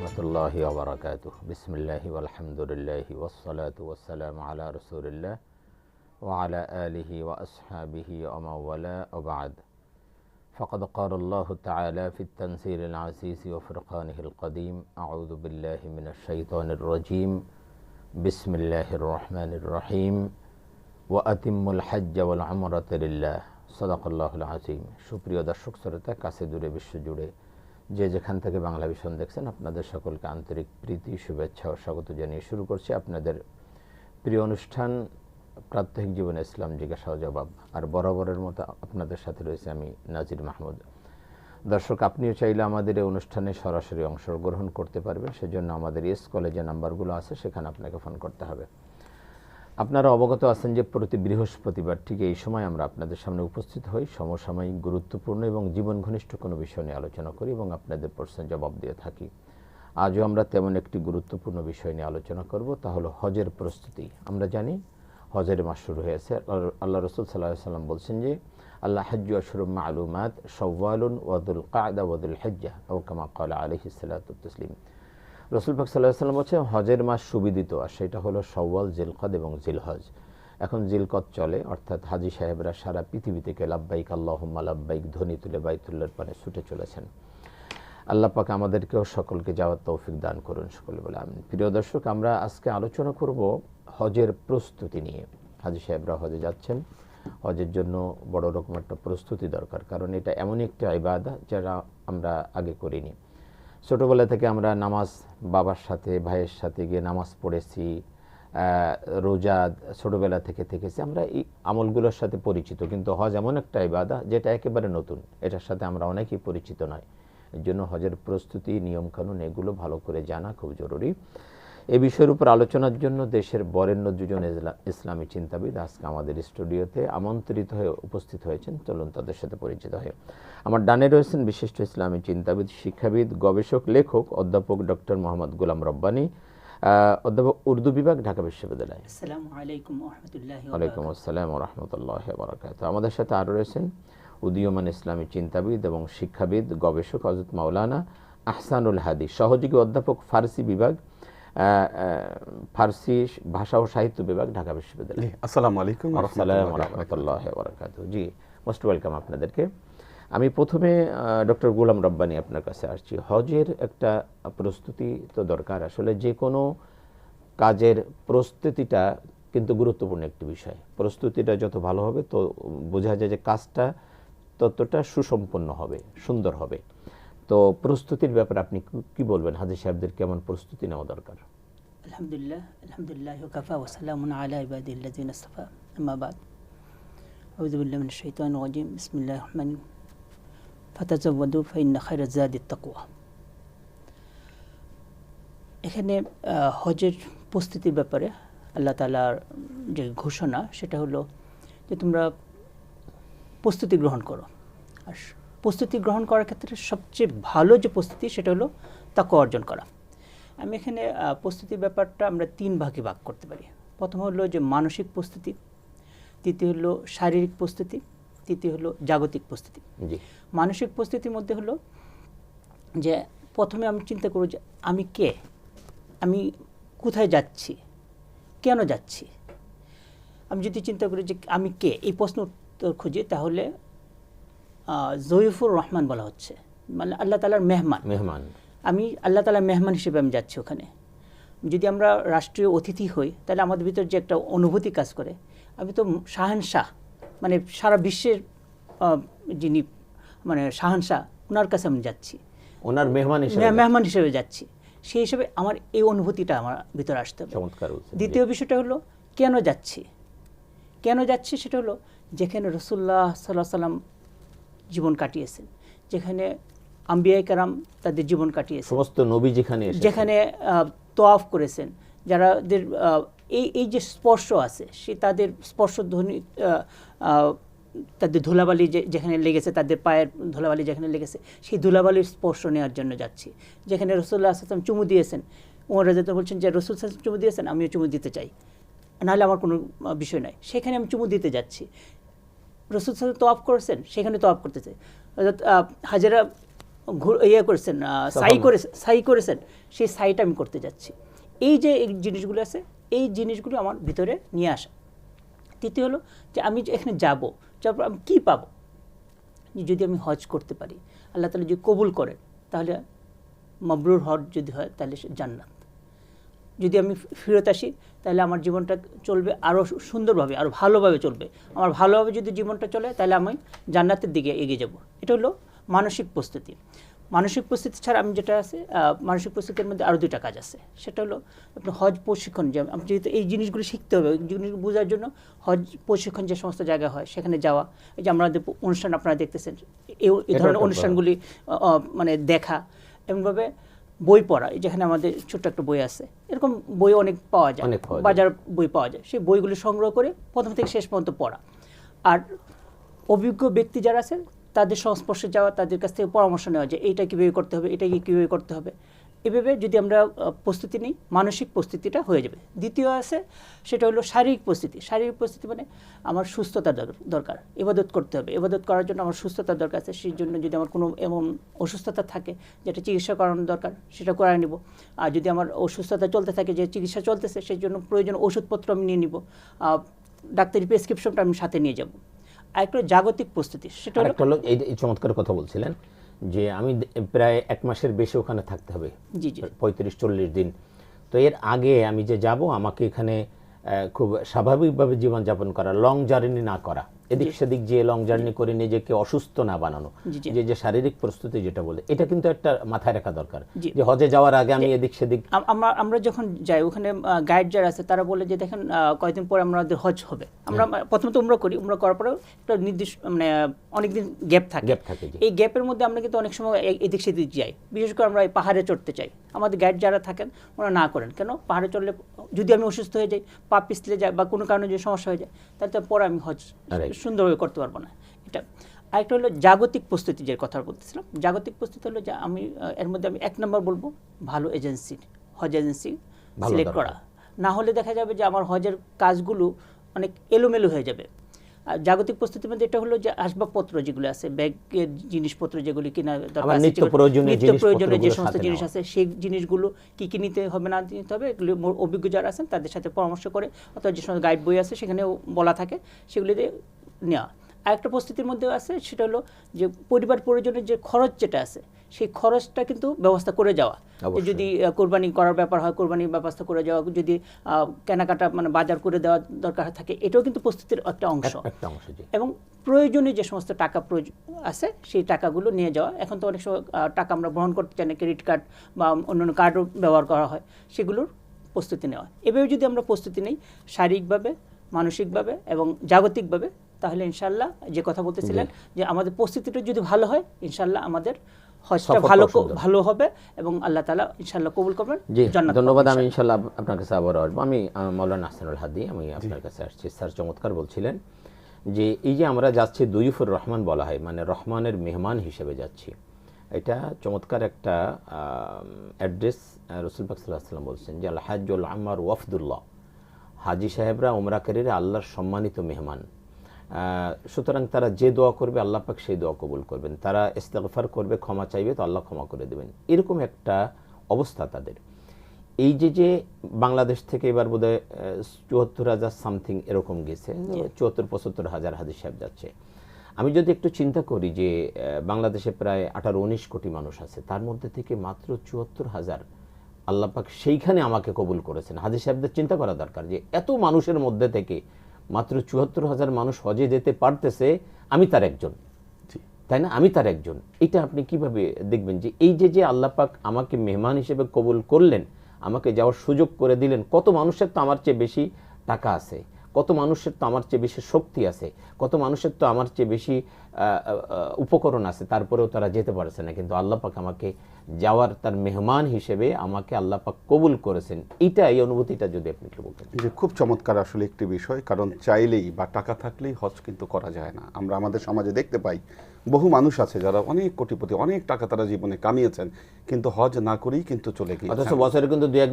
রহমতুল্লাহি ওয়া বারাকাতুহু। বিসমিল্লাহি ওয়ালহামদুলিল্লাহি ওয়াসসালাতু ওয়াসসালামু আলা রাসূলিল্লাহ ওয়া আলা আলিহি ওয়া আসহাবিহি ওয়া মান ওয়ালা ওয়া বা'দ। ফাকাদ ক্বালা আল্লাহু তাআলা ফিত তানসিলিল আজিজ ওয়া ফুরকানিহিল কাদীম। আউযু বিল্লাহি মিনাশ শাইতানির রাজীম। বিসমিল্লাহির রহমানির রহিম। ওয়া আতিম্মুল হজ্জা ওয়াল উমরাতা লিল্লাহ। সাদাকাল্লাহুল আযীম। সুপ্রিয় দর্শক শ্রোতা, কাছে দূরে বিশ্বজুড়ে যে যেখান থেকে বাংলা ভিশন দেখছেন, আপনাদের সকলকে আন্তরিক প্রীতি, শুভেচ্ছা ও স্বাগত জানিয়ে শুরু করছি আপনাদের প্রিয় অনুষ্ঠান প্রাত্যহিক জীবনে ইসলাম জিজ্ঞাসা ও জবাব। আর বরাবরের মতো আপনাদের সাথে রয়েছে আমি নাজির মাহমুদ। দর্শক, আপনিও চাইলে আমাদের এই অনুষ্ঠানে সরাসরি অংশগ্রহণ করতে পারবেন। সেজন্য আমাদের এস কলেজে নাম্বারগুলো আছে, সেখানে আপনাকে ফোন করতে হবে। আপনারা অবগত আছেন যে প্রতি বৃহস্পতিবার ঠিক এই সময় আমরা আপনাদের সামনে উপস্থিত হই, সমসাময়িক গুরুত্বপূর্ণ এবং জীবন ঘনিষ্ঠ কোনো বিষয় নিয়ে আলোচনা করি এবং আপনাদের প্রশ্নের জবাব দিয়ে থাকি। আজও আমরা তেমন একটি গুরুত্বপূর্ণ বিষয় নিয়ে আলোচনা করব, তা হলো হজের প্রস্তুতি। আমরা জানি হজের মাস শুরু হয়েছে। আল্লাহ রাসূল সাল্লাল্লাহু আলাইহি ওয়াসাল্লাম বলছেন যে আল্লাহ হাজ্জু আশহুরুম মা'লুমাত শাওয়ালুন ওয়া যুল কা'দা ওয়া যুল হিজ্জাহ আও কামা ক্বালা আলাইহিস সালাতু ওয়াত তাসলিম। রাসূল পাক সাল্লাল্লাহু আলাইহি ওয়াসাল্লাম বলছেন হজের মাস সুবিদিত, আর সেটা হলো শাওয়াল, জিলকদ এবং জিলহজ। এখন জিলকদ চলে, অর্থাৎ হাজি সাহেবরা সারা পৃথিবী থেকে লাব্বাইক আল্লাহুম্মা লাব্বাইক ধ্বনি তুলে বাইতুল্লাহর পানে ছুটে চলেছেন। আল্লাহ পাক আমাদেরকেও সকলকে যাওয়ার তৌফিক দান করুন, সকলে বলে আমিন। প্রিয় দর্শক, আমরা আজকে আলোচনা করব হজের প্রস্তুতি নিয়ে। হাজি সাহেবরা হজে যাচ্ছেন, হজের জন্য বড় রকম একটা প্রস্তুতি দরকার, কারণ এটা এমন একটা ইবাদত যারা আমরা আগে করিনি। ছোটোবেলা থেকে আমরা নামাজ বাবার সাথে ভাইয়ের সাথে গিয়ে নামাজ পড়েছি, রোজা ছোটোবেলা থেকে থেকেছি, আমরা এই আমলগুলোর সাথে পরিচিত। কিন্তু হজ এমন একটা ইবাদত যেটা একেবারে নতুন, এটার সাথে আমরা অনেকেই পরিচিত নয়। এর জন্য হজের প্রস্তুতি, নিয়মকানুন এগুলো ভালো করে জানা খুব জরুরি। এ বিষয়ের উপর আলোচনার জন্য দেশের বরেণ্য দুজন ইসলামী চিন্তাবিদ আজকে আমাদের স্টুডিওতে আমন্ত্রিত হয়ে উপস্থিত হয়েছেন। চলুন তাদের সাথে পরিচিত হয়ে। আমার ডানে রয়েছেন বিশিষ্ট ইসলামী চিন্তাবিদ, শিক্ষাবিদ, গবেষক, লেখক অধ্যাপক ডক্টর মোহাম্মদ গোলাম রব্বানী, অধ্যাপক উর্দু বিভাগ, ঢাকা বিশ্ববিদ্যালয়। আসসালামু আলাইকুম ওয়া রাহমাতুল্লাহি ওয়া ওয়ালাইকুম আসসালাম ওয়া রাহমাতুল্লাহি ওয়া বারাকাতুহু। আমাদের সাথে আরও রয়েছেন উদীয়মান ইসলামী চিন্তাবিদ এবং শিক্ষাবিদ, গবেষক হযরত মাওলানা আহসানুল হাদী, সহযোগী অধ্যাপক, ফার্সি বিভাগ, ফার্সি ভাষা ও সাহিত্য বিভাগ, ঢাকা বিশ্ববিদ্যালয়। আসসালামু আলাইকুম ওয়া রাহমাতুল্লাহি ওয়া বারাকাতুহু। জি, মোস্ট ওয়েলকাম আপনাদেরকে। আমি প্রথমে ডক্টর গোলাম রব্বানী আপনার কাছে আসছি। হজের একটা প্রস্তুতি তো দরকার, আসলে যে কোনো কাজের প্রস্তুতিটা কিন্তু গুরুত্বপূর্ণ একটি বিষয়। প্রস্তুতিটা যত ভালো হবে তো বোঝা যায় যে কাজটা ততটা সুসম্পন্ন হবে, সুন্দর হবে। তো প্রস্তুতির ব্যাপারে আপনি কি বলবেন? হাজী সাহেবদের কেমন প্রস্তুতি নেওয়া দরকার? আলহামদুলিল্লাহ ওয়া কাফা ওয়া সালামুন আলা ইবাদিল্লাযিনা ইসতাফা, আম্মা বাদ। আউযু বিল্লাহি মিনাশ শাইতানির রাজীম। বিসমিল্লাহির রহমানির রহিম। ফাতাযাওয়াদু ফাইন্না খায়রাজ যাদিত তাকওয়া। এখানে হজের প্রস্তুতির ব্যাপারে আল্লাহ তাআলার যে ঘোষণা সেটা হলো যে তোমরা প্রস্তুতি গ্রহণ করো। আর প্রস্তুতি গ্রহণ করার ক্ষেত্রে সবচেয়ে ভালো যে প্রস্তুতি সেটা হলো তাকওয়া অর্জন করা। আমি এখানে প্রস্তুতির ব্যাপারটা আমরা তিন ভাগে ভাগ করতে পারি। প্রথম হলো যে মানসিক প্রস্তুতি, দ্বিতীয় হলো শারীরিক প্রস্তুতি, তৃতীয় হলো জাগতিক প্রস্তুতি। মানসিক প্রস্তুতির মধ্যে হলো যে প্রথমে আমি চিন্তা করব যে আমি কে, আমি কোথায় যাচ্ছি, কেন যাচ্ছি। আমি যদি চিন্তা করি যে আমি কে, এই প্রশ্ন উত্তর খুঁজি, তাহলে জয়ীফুর রহমান বলা হচ্ছে, মানে আল্লাহ তাআলার মেহমান। আমি আল্লাহ তাআলার মেহমান হিসেবে আমি যাচ্ছি ওখানে। যদি আমরা রাষ্ট্রীয় অতিথি হই তাহলে আমাদের ভিতর যে একটা অনুভূতি কাজ করে, আমি তো শাহেনশাহ, মানে সারা বিশ্বের যিনি মানে শাহেনশাহ, ওনার কাছে আমি যাচ্ছি, ওনার মেহমান হিসেবে যাচ্ছি। সেই হিসেবে আমার এই অনুভূতিটা আমার ভিতরে আসতে হবে। দ্বিতীয় বিষয়টা হলো কেন যাচ্ছি, সেটা হলো যেখানে রাসূলুল্লাহ সাল্লাল্লাহু আলাইহি সাল্লাম জীবন কাটিয়েছেন, যেখানে আম্বিয়ায়ে কেরাম তাদের জীবন কাটিয়েছেন, সমস্ত নবী যেখানে তওয়াফ করেছেন, যারাদের এই যে স্পর্শ আছে, সে তাদের স্পর্শধ্বনি, তাদের ধুলাবালি যেখানে লেগেছে, তাদের পায়ের ধুলাবালি যেখানে লেগেছে, সেই ধুলাবালির স্পর্শ নেওয়ার জন্য যাচ্ছি। যেখানে রাসূলুল্লাহ সাল্লাল্লাহু আলাইহি ওয়াসাল্লাম চুমু দিয়েছেন, ওমর রাদিয়াল্লাহু বলছেন যে রাসূল সাল্লাল্লাহু আলাইহি ওয়াসাল্লাম চুমু দিয়েছেন, আমিও চুমু দিতে চাই, নাহলে আমার কোনো বিষয় নাই, সেখানে আমি চুমু দিতে যাচ্ছি। রাসূল সাল্লাল্লাহু আলাইহি ওয়াসাল্লাম তওয়াফ করেছেন, সেখানে তওয়াফ করতে চাই। হাজেরা ইয়ে করেছেন, সাই করেছেন, সেই সাইটা আমি করতে যাচ্ছি। এই যে এই জিনিসগুলো আছে, এই জিনিসগুলো আমার ভিতরে নিয়ে আসা। তৃতীয় হলো যে আমি এখানে যাবো, যাওয়ার পর আমি কী পাবো। যদি আমি হজ করতে পারি, আল্লাহ তাআলা যদি কবুল করেন, তাহলে মাবরুর হজ যদি হয় তাহলে জান্নাত। যদি আমি ফেরত আসি, তাহলে আমার জীবনটা চলবে আরও সুন্দরভাবে, আরও ভালোভাবে চলবে। আমার ভালোভাবে যদি জীবনটা চলে, তাহলে আমি জান্নাতের দিকে এগিয়ে যাব। এটা হলো মানসিক প্রস্তুতি। মানসিক প্রস্তুতি ছাড়া আমি যেটা আছে, মানসিক প্রস্তুতির মধ্যে আরও 2টা কাজ আছে। সেটা হলো আপনার হজ প্রশিক্ষণ। যে আমি যেহেতু এই জিনিসগুলো শিখতে হবে, এই জিনিসগুলো বোঝার জন্য হজ প্রশিক্ষণ যে সমস্ত জায়গায় হয় সেখানে যাওয়া। এই যে আমাদের অনুষ্ঠান আপনারা দেখতেছেন, এই ধরনের অনুষ্ঠানগুলি মানে দেখা, এমনভাবে বই পড়া। যেখানে আমাদের ছোট্ট একটা বই আছে, এরকম বই অনেক পাওয়া যায়, বাজার বই পাওয়া যায়। সেই বইগুলো সংগ্রহ করে প্রথম থেকে শেষ পর্যন্ত পড়া। আর অভিজ্ঞ ব্যক্তি যারা আছে তাদের সংস্পর্শে যাওয়া, তাদের কাছ থেকে পরামর্শ নেওয়া যে এইটা কীভাবে করতে হবে, এটা কীভাবে করতে হবে। এভাবে যদি আমরা প্রস্তুতি নিই, মানসিক প্রস্তুতিটা হয়ে যাবে। দ্বিতীয় আছে, সেটা হলো শারীরিক প্রস্তুতি। শারীরিক প্রস্তুতি মানে আমার সুস্থতার দরকার, ইবাদত করতে হবে। ইবাদত করার জন্য আমার সুস্থতার দরকার আছে। সেই জন্য যদি আমার কোনো এমন অসুস্থতা থাকে যেটা চিকিৎসা করানোর দরকার, সেটা করায় নিব। আর যদি আমার অসুস্থতা চলতে থাকে, যে চিকিৎসা চলতেছে, সেই জন্য প্রয়োজন ওষুধপত্র আমি নিয়ে নিব, ডাক্তারি প্রেসক্রিপশনটা আমি সাথে নিয়ে যাব। আর একটা জাগতিক প্রস্তুতি, সেটা হলো এই চমৎকার কথা বলছিলেন যে আমি প্রায় 1 মাসের বেশি ওখানে থাকতে হবে, 35-40 দিন। তো এর আগে আমি যে যাব, আমাকে এখানে খুব স্বাভাবিকভাবে জীবনযাপন করা, লং জার্নি না করা, এদিক সেদিক যে লং জার্নি করে নিজেকে অসুস্থ না বানানো, যে শারীরিক প্রস্তুতি যেটা বলে, এটা কিন্তু একটা মাথায় রাখা দরকার যে হজে যাওয়ার আগে আমি এদিক সেদিক। আমরা যখন যাই, ওখানে গাইড যারা আছে তারা বলে যে দেখেন কয়েকদিন পরে আমাদের হজ হবে। আমরা প্রথমত উমরা করি, উমরা করার পরে একটা নির্দিষ্ট মানে অনেকদিন গ্যাপ থাকে। এই গ্যাপের মধ্যে আমরা কিন্তু অনেক সময় এদিক সেদিক যাই। বিশেষ করে আমরা পাহাড়ে চড়তে চাই, আমাদের গাইড যারা থাকেন ওরা না করেন। কেন? পাহাড়ে চড়লে যদি আমি অসুস্থ হয়ে যাই, পা পিছলে যায় বা কোনো কারণে যদি সমস্যা হয়ে যায়, তাহলে তার পরে আমি হজ সুন্দরভাবে করতে পারবো না। এটা আরেকটা হলো জাগতিক প্রস্তুতি, যে কথা বলতেছিলাম। জাগতিক প্রস্তুতি হলো যে আমি এর মধ্যে আমি 1 নম্বর বলবো ভালো এজেন্সি, হজ এজেন্সি সিলেক্ট করা। না হলে দেখা যাবে যে আমার হজের কাজগুলো অনেক এলোমেলো হয়ে যাবে। আর জাগতিক প্রস্তুতির মধ্যে এটা হলো যে আসবাবপত্র যেগুলো আছে, ব্যাগের জিনিসপত্র যেগুলি কিনা দরকার, নিত্য প্রয়োজনীয় যে সমস্ত জিনিস আছে, সেই জিনিসগুলো কী কী নিতে হবে না নিতে হবে, এগুলো অভিজ্ঞ যারা আছেন তাদের সাথে পরামর্শ করে, অথবা যে সমস্ত গাইড বই আছে সেখানেও বলা থাকে, সেগুলিতে নেওয়া। আরেকটা প্রস্তুতির মধ্যে আছে, সেটা হলো যে পরিবার পরিজনের যে খরচ যেটা আছে, সেই খরচটা কিন্তু ব্যবস্থা করে যাওয়া। যদি কোরবানি করার ব্যাপার হয়, কোরবানির ব্যবস্থা করে যাওয়া, যদি কেনাকাটা মানে বাজার করে দেওয়া দরকার থাকে, এটাও কিন্তু প্রস্তুতির একটা অংশ। এবং প্রয়োজনীয় যে সমস্ত টাকা প্রয়োজন আছে, সেই টাকাগুলো নিয়ে যাওয়া। এখন তো অনেক সময় টাকা আমরা গ্রহণ করতে চাই না, ক্রেডিট কার্ড বা অন্যান্য কার্ডও ব্যবহার করা হয়, সেগুলোর প্রস্তুতি নেওয়া। এভাবে যদি আমরা প্রস্তুতি নিই শারীরিকভাবে, মানসিকভাবে এবং জাগতিকভাবে, তাহলে ইনশাল্লাহ যে কথা বলতেছিলেন যে আমাদের প্রস্তুতিটা যদি ভালো হয়, ইনশাল্লাহ আমাদের হজটা ভালো হবে এবং আল্লাহ তাআলা ইনশাল্লাহ কবুল করবেন। ধন্যবাদ। আমি ইনশাল্লাহ আপনার কাছে আবার আসবো। আমি মাওলানা আহসানুল হাদী, আমি আপনার কাছে আসছি। স্যার চমৎকার বলছিলেন যে এই যে আমরা যাচ্ছি দুইফুর রহমান বলা হয়, মানে রহমানের মেহমান হিসেবে যাচ্ছি। এটা চমৎকার একটা অ্যাড্রেস। রাসূল পাক সাল্লাল্লাহু আলাইহি ওয়াসাল্লাম বলছেন যে আল হাজ্জুল আম্মার ওয়াফদুল্লাহ, হাজি সাহেবরা উমরাকারীরা আল্লাহর সম্মানিত মেহমান। সুতরাং তারা যে দোয়া করবে আল্লাহ পাক সেই দোয়া কবুল করবেন। তারা ইস্তেগফার করবে, ক্ষমা চাইবে, তো আল্লাহ ক্ষমা করে দেবেন। এরকম একটা অবস্থা তাদের। এই যে বাংলাদেশ থেকে এবার বোধহয় ৭৪,০০০ সামথিং এরকম গেছে, ৭৪-৭৫ হাজার হাজি সাহেব যাচ্ছে। আমি যদি একটু চিন্তা করি যে বাংলাদেশে প্রায় ১৮-১৯ কোটি মানুষ আছে, তার মধ্যে থেকে মাত্র ৭৪,০০০ আল্লাহ পাক সেইখানে আমাকে কবুল করেছেন। হাজি সাহেবদের চিন্তা করা দরকার যে এত মানুষের মধ্যে থেকে মাত্র ৭৪,০০০ মানুষ হজে যেতে পারতেছে, আমি তার একজন, তাই না? আমি তার একজন। এটা আপনি কিভাবে দেখবেন যে এই যে আল্লাহ পাক আমাকে মেহমান হিসেবে কবুল করলেন, আমাকে যাওয়ার সুযোগ করে দিলেন। কত মানুষের তো আমার চেয়ে বেশি টাকা আছে, কত মানুষের তো আমার চেয়ে বেশি শক্তি আছে, কত মানুষের তো আমার চেয়ে বেশি উপকরণ আছে, তারপরেও তারা যেতে পারছে না। কিন্তু আল্লাহ পাক আমাকে যাওয়ার তার মেহমান হিসেবে আমাকে আল্লাহ পাক কবুল করেছেন। এই অনুভূতিটা যদি আপনি একটু বলতেন। যে খুব চমৎকার আসলে একটি বিষয়, কারণ চাইলেই বা টাকা থাকলেই হজ কিন্তু করা যায় না। আমরা আমাদের সমাজে দেখতে পাই বহু মানুষ আছে যারা অনেক কোটিপতি, অনেক টাকা তারা জীবনে কামিয়েছেন, কিন্তু হজ না করেই কিন্তু চলে গিয়েছে। বছরে কিন্তু ২-১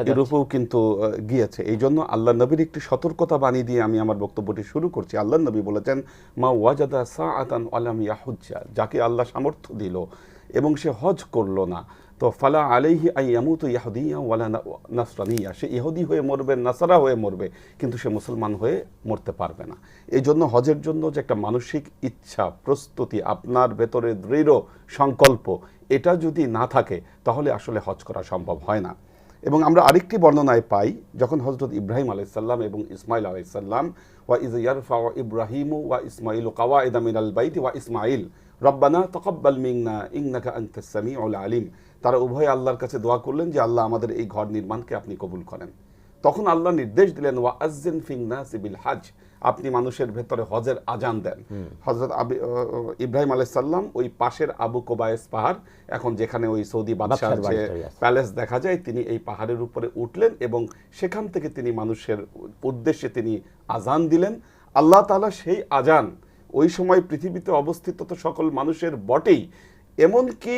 ইউরোপেও কিন্তু গিয়েছে। এই জন্য আল্লাহ নবীর একটি সতর্কতা বাণী দিয়ে আমি আমার বক্তব্যটি শুরু করছি। আল্লাহ নবী বলেছেন, মা ওয়াজাদ ওয়াজাদা সাআতান ওয়ালাম ইয়াহুজ্জা, যাকে আল্লাহ সামর্থ্য দিল এবং সে হজ করলো না, তো ফালা আলাইহি আই ইয়ামুতু ইয়াহুদিয়া ওয়ালা নাসরানিয়া, সে ইহুদি হয়ে মরবে, নাসারা হয়ে মরবে, কিন্তু সে মুসলমান হয়ে মরতে পারবে না। এই জন্য হজের জন্য যে একটা মানসিক ইচ্ছা, প্রস্তুতি, আপনার ভেতরে দৃঢ় সংকল্প, এটা যদি না থাকে তাহলে আসলে হজ করা সম্ভব হয় না। এবং আমরা আরেকটি বর্ণনায় পাই, যখন হযরত ইব্রাহিম আলাইহিস সালাম এবং ইসমাইল আলাইহিস সালাম, ওয়া ইয ইয়ারফাউ ইব্রাহিমু ওয়া ইসমাইলু কাওয়াইদা মিনাল বাইতি ওয়া ইসমাইল রব্বানা তাকাব্বাল মিন্না ইন্নাকা আনতাস সামিউল আলিম, তারা উভয়ে আল্লাহর কাছে দোয়া করলেন যে আল্লাহ আমাদের এই ঘর নির্মাণকে আপনি কবুল করেন। তখন আল্লাহ নির্দেশ দিলেন ওয়া আযযিন ফিন নাসি বিল হজ, আপনি মানুষের ভেতরে হজের আজান দেন। হযরত ইব্রাহিম আলাইহিস সালাম ওই পাশের আবু কোবায়েস পাহাড়, এখন যেখানে ওই সৌদি বাদশার যে প্যালেস দেখা যায়, তিনি এই পাহাড়ের উপরে উঠলেন এবং সেখান থেকে তিনি মানুষের উদ্দেশ্যে তিনি আজান দিলেন। আল্লাহ তাআলা সেই আজান ওই সময় পৃথিবীতে অবস্থিত তো সকল মানুষের বটেই, এমনকি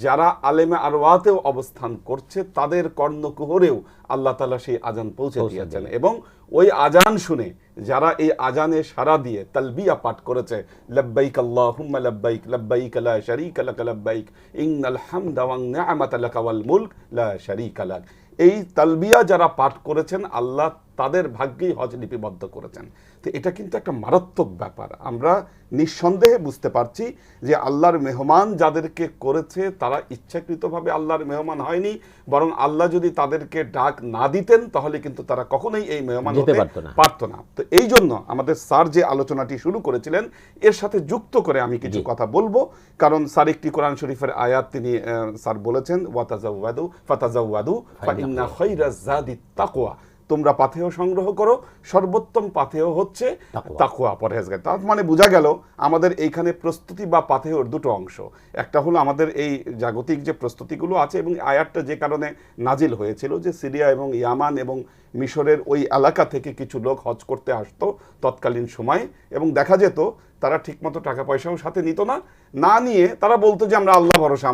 যারা আলেমে আরওয়াতেও অবস্থান করছে তাদের কর্ণকুহরেও আল্লাহ তাআলা সেই আজান পৌঁছে দিয়েছেন। এবং ওই আজান শুনে যারা এই আজানে সাড়া দিয়ে তালবিয়া পাঠ করেছে, লাব্বাইক আল্লাহুম্মা লাব্বাইক লাব্বাইক লা শারীকা লাক লাব্বাইক ইন্নাল হামদা ওয়ান নি'মাতা লাকা ওয়াল মুলক লা শারীকা লাক, এই তালবিয়া যারা পাঠ করেছেন আল্লাহ তাদের ভাগ্যেই হজ লিপিবদ্ধ করেছেন। তো এটা কিন্তু একটা মারাত্মক ব্যাপার। আমরা নিঃসন্দেহে বুঝতে পারছি যে আল্লাহর মেহমান যাদেরকে করেছে তারা ইচ্ছাকৃতভাবে আল্লাহর মেহমান হয়নি, বরং আল্লাহ যদি তাদেরকে ডাক না দিতেন তাহলে কিন্তু তারা কখনোই এই মেহমান হতে পারত না। তো এই জন্য আমাদের স্যার যে আলোচনাটি শুরু করেছিলেন এর সাথে যুক্ত করে আমি কিছু কথা বলবো, কারণ স্যার একটি কোরআন শরীফের আয়াত তিনি স্যার বলেছেন ওয়াতাজাওয়াদু ফাতাজাওয়াদু ফাইন্না খায়রাজ যাদিত তাকওয়া, তোমরা পাথেয় সংগ্রহ করো, সর্বোত্তম পাথেয় হচ্ছে তাকওয়া, পরহেজগারি। তার মানে বোঝা গেল আমাদের এইখানে প্রস্তুতি বা পাথেয়র দুটো অংশ। একটা হলো আমাদের এই জাগতিক যে প্রস্তুতিগুলো আছে, এবং আয়াতটা যে কারণে নাজিল হয়েছিল যে সিরিয়া এবং ইয়ামান এবং মিশরের ওই এলাকা থেকে কিছু লোক হজ করতে আসতো তৎকালীন সময়ে, এবং দেখা যেত তারা ঠিকমতো টাকা পয়সাও সাথে নিত না, না নিয়ে তারা বলতো যে আমরা আল্লাহ ভরসা,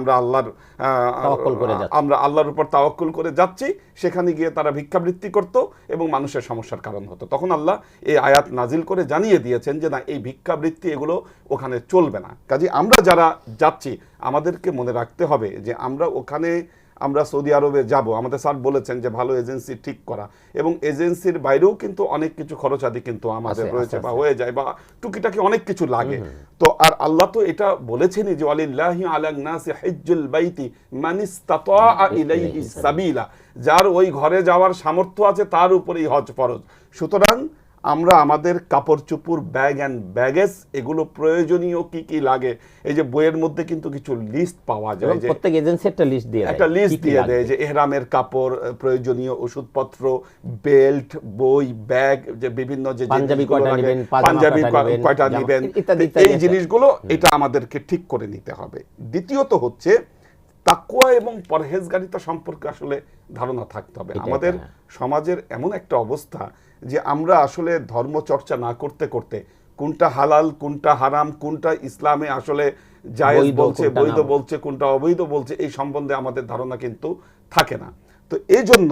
আমরা আল্লাহর উপর তাওয়াক্কুল করে যাচ্ছি। সেখানে গিয়ে তারা ভিক্ষাবৃত্তি করত এবং মানুষের সমস্যার কারণ হতো। তখন আল্লাহ এই আয়াত নাজিল করে জানিয়ে দিয়েছেন যে না, এই ভিক্ষাবৃত্তি এগুলো ওখানে চলবে না। কাজে আমরা যারা যাচ্ছি আমাদেরকে মনে রাখতে হবে যে আমরা সৌদি আরবে যাব, আমাদের স্যার বলেছেন যে ভালো এজেন্সি ঠিক করা, এবং এজেন্সির বাইরেও কিন্তু অনেক কিছু খরচাদি কিন্তু আমাদের রয়েছে বা হয়ে যায়, বা টুকিটাকি অনেক কিছু লাগে। তো আর আল্লাহ তো এটা বলেছেনই যে ওয়ালিল্লাহি আলান নাসি হিজ্জুল বাইতি মান ইসতাতা ইলাইহি সাবিলা, যার ওই ঘরে যাওয়ার সামর্থ্য আছে তার উপরেই হজ ফরজ। সুতরাং আমরা আমাদের কাপড় চোপড়, ব্যাগ অ্যান্ড ব্যাগেজ, এগুলো প্রয়োজনীয় কি কি লাগে, এই যে বইয়ের মধ্যে কিন্তু কিছু লিস্ট পাওয়া যায়, যে প্রত্যেক এজেন্সি একটা লিস্ট দিয়ে দেয় যে ইহরামের কাপড়, প্রয়োজনীয় ওষুধপত্র, বেল্ট, বই, ব্যাগ, যে বিভিন্ন যে পাঞ্জাবি কয়টা নেবেন, এই জিনিসগুলো এটা আমাদেরকে ঠিক করে নিতে হবে। দ্বিতীয়ত হচ্ছে তাকওয়া এবং পরহেজগারিতা সম্পর্কে আসলে ধারণা থাকতে হবে। আমাদের সমাজের এমন একটা অবস্থা যে আমরা আসলে ধর্মচর্চা না করতে করতে কোনটা হালাল, কোনটা হারাম, কোনটা ইসলামে আসলে জায়েজ বলছে, বৈধ বলছে, কোনটা অবৈধ বলছে, এই সম্বন্ধে আমাদের ধারণা কিন্তু থাকে না। তো এই জন্য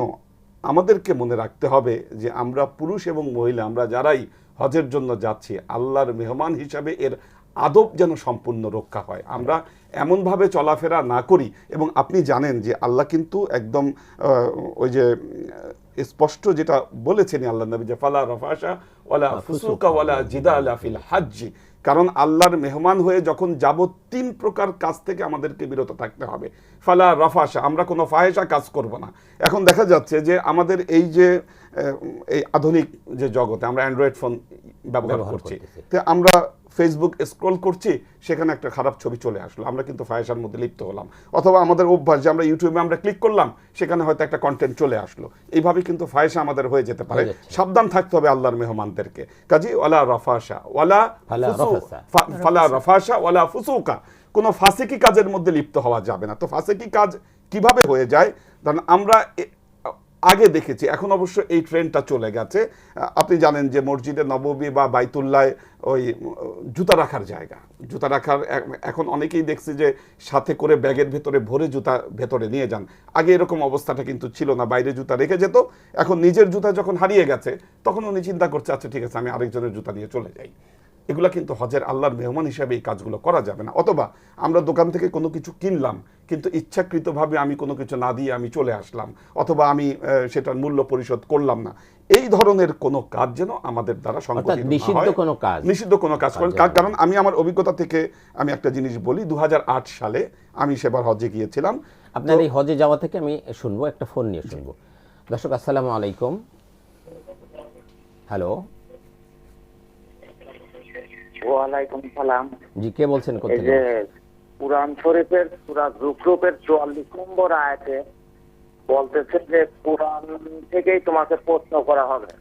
আমাদেরকে মনে রাখতে হবে যে আমরা পুরুষ এবং মহিলা, আমরা যারাই হজের জন্য যাচ্ছি, আল্লাহর মেহমান হিসাবে এর আদব যেন সম্পূর্ণ রক্ষা হয়, আমরা এমনভাবে চলাফেরা না করি। এবং আপনি জানেন যে আল্লাহ কিন্তু একদম ওই যে স্পষ্ট যেটা বলেছেন আল্লাহ নবী, যে ফালা রাফাশা ওয়ালা ফুসুকা ওয়ালা জিদালা ফিল হজ্জ, কারণ আল্লাহর মেহমান হয়ে যখন যাব 3 প্রকার কাজ থেকে আমাদেরকে বিরত থাকতে হবে। ফালা রাফাশা, আমরা কোনো ফাহেশা কাজ করব না। এখন দেখা যাচ্ছে যে আমাদের এই যে এই আধুনিক যে জগতে আমরা অ্যান্ড্রয়েড ফোন ব্যবহার করছি, তো আমরা ফেসবুক স্ক্রল করছি, সেখানে একটা খারাপ ছবি চলে আসলো, আমরা কিন্তু ফাহেশার মধ্যে লিপ্ত হলাম। অথবা আমাদের অভ্যাস যে আমরা ইউটিউবে আমরা ক্লিক করলাম, সেখানে হয়তো একটা কন্টেন্ট চলে আসলো, এইভাবে কিন্তু ফাহেশা আমাদের হয়ে যেতে পারে। সাবধান থাকতে হবে আল্লাহর মেহমানদেরকে। কাজী ওয়ালা রাফাশা ওয়ালা ফালা রাফাশা ওয়ালা ফুসুকা, কোনো ফাসিকি কাজের মধ্যে লিপ্ত হওয়া যাবে না। তো ফাসিকি কাজ কিভাবে হয়ে যায়, কারণ আমরা আগে দেখেছি, এখন অবশ্য এই ট্রেন্ডটা চলে গেছে। আপনি জানেন যে মসজিদে নববী বা বাইতুল্লায় ওই জুতা রাখার জায়গা, জুতা রাখার এখন অনেকেই দেখছি যে সাথে করে ব্যাগের ভেতরে ভরে জুতা ভেতরে নিয়ে যান। আগে এরকম অবস্থাটা কিন্তু ছিল না, বাইরে জুতা রেখে যেত। এখন নিজের জুতা যখন হারিয়ে গেছে তখন উনি চিন্তা করছে, আচ্ছা ঠিক আছে, আমি আরেকজনের জুতা নিয়ে চলে যাই। এগুলা কিন্তু হজের আল্লাহর মেহমান হিসাবে এই কাজগুলো করা যাবে না। অথবা আমরা দোকান থেকে কোনো কিছু কিনলাম, কিন্তু ইচ্ছাকৃতভাবে আমি কোনো কিছু না দিয়ে আমি চলে আসলাম, অথবা আমি সেটার মূল্য পরিশোধ করলাম না, এই ধরনের কোনো কাজ যেন আমাদের দ্বারা সংগঠিত না নিষিদ্ধ হয়। কোনো কাজ, নিষিদ্ধ কোনো কাজ করেন। কারণ আমি আমার অভিজ্ঞতা থেকে আমি একটা জিনিস বলি, 2008 সালে আমি সেবার হজে গিয়েছিলাম। আপনার এই হজে যাওয়া থেকে আমি শুনবো, একটা ফোন নিয়ে শুনবো। দর্শক আসসালামু আলাইকুম। হ্যালো, ওয়ালাইকুম সালাম। জি, কে বলছেন, এই কোথা যে থেকে? কুরআন শরীফের সূরা যুখরুফের 44 নম্বর আয়াতে বলতেছে যে কুরআন থেকেই তোমাকে প্রশ্ন করা হবে।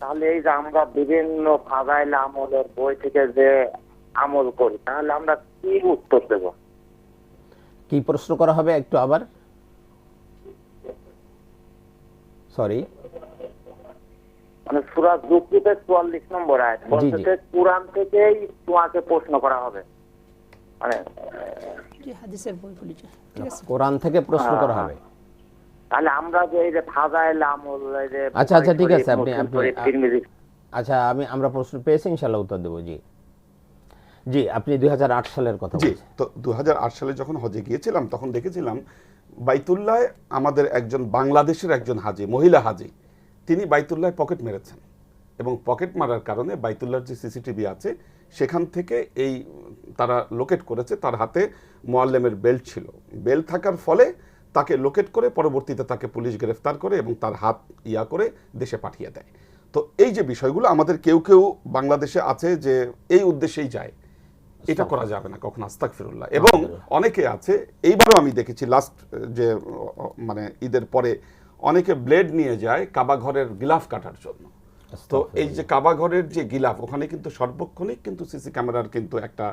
তাহলে এই যে আমরা বিভিন্ন ফাজাইল আমলের বই থেকে যে আমল করি, তাহলে আমরা কি উত্তর দেব? কি প্রশ্ন করা হবে একটু আবার, সরি? মানে সূরা যুখরুফের 44 নম্বর আয়াত বলতেছে কুরআন থেকেই তোমাকে প্রশ্ন করা হবে। মানে যে হাদিসের বইগুলি, ঠিক আছে, কোরআন থেকে প্রশ্ন করা হবে। তাহলে আমরা যে এই যে ফাজাইল আমল, এই যে আচ্ছা আচ্ছা, ঠিক আছে, আপনি তিরমিজি, আচ্ছা আমরা প্রশ্ন পেয়েছি, ইনশাআল্লাহ উত্তর দেবো। জি জি, আপনি 2008 সালের কথা জি, বলছেন। তো 2008 সালে যখন হজে গিয়েছিলাম তখন দেখেছিলাম বাইতুল্লাহ আমাদের একজন বাংলাদেশের একজন হাজি, মহিলা হাজি, তিনি বাইতুল্লাহ পকেট মেরেছেন, এবং পকেট মারার কারণে বাইতুল্লাহর যে সিসিটিভি আছে সেখান থেকে এই তারা লোকেট করেছে তার হাতে মোয়াল্লেমের বেল্ট ছিল। বেল্ট থাকার ফলে তাকে লোকেট করে পরবর্তীতে তাকে পুলিশ গ্রেফতার করে এবং তার হাত ইয়া করে দেশে পাঠিয়ে দেয়। তো এই যে বিষয়গুলো আমাদের কেউ কেউ বাংলাদেশে আছে যে এই উদ্দেশ্যেই যায়, এটা করা যাবে না কখন, আস্তাগফিরুল্লাহ। এবং অনেকে আছে, এইবারও আমি দেখেছি লাস্ট যে মানে ঈদের পরে অনেকে ব্লেড নিয়ে যায় কাবা ঘরের গিলাফ কাটার জন্য। তো এই যে কাবা ঘরের যে গিলাফ, ওখানে কিন্তু সর্বক্ষণিক কিন্তু সিসি ক্যামেরার কিন্তু একটা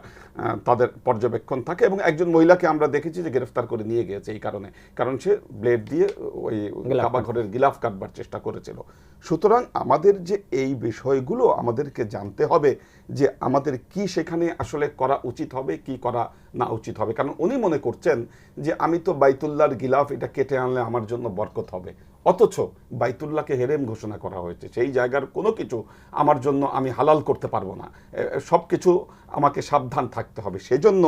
তাদের পর্যবেক্ষণ থাকে, এবং একজন মহিলাকে আমরা দেখেছি যে গ্রেফতার করে নিয়ে গিয়েছে এই কারণে, কারণ সে ব্লেড দিয়ে ওই কাবা ঘরের গিলাফ কাটবার চেষ্টা করেছিল। সুতরাং আমাদের যে এই বিষয়গুলো আমাদেরকে জানতে হবে যে আমাদের কি সেখানে আসলে করা উচিত হবে, কি করা না উচিত হবে। কারণ উনি মনে করছেন যে আমি তো বাইতুল্লাহর গিলাফ এটা কেটে আনলে আমার জন্য বরকত হবে, অথচ বাইতুল্লাহকে হেরেম ঘোষণা করা হয়েছে, সেই জায়গার কোনো কিছু আমার জন্য আমি হালাল করতে পারবো না, সব কিছু আমাকে সাবধান থাকতে হবে। সেজন্য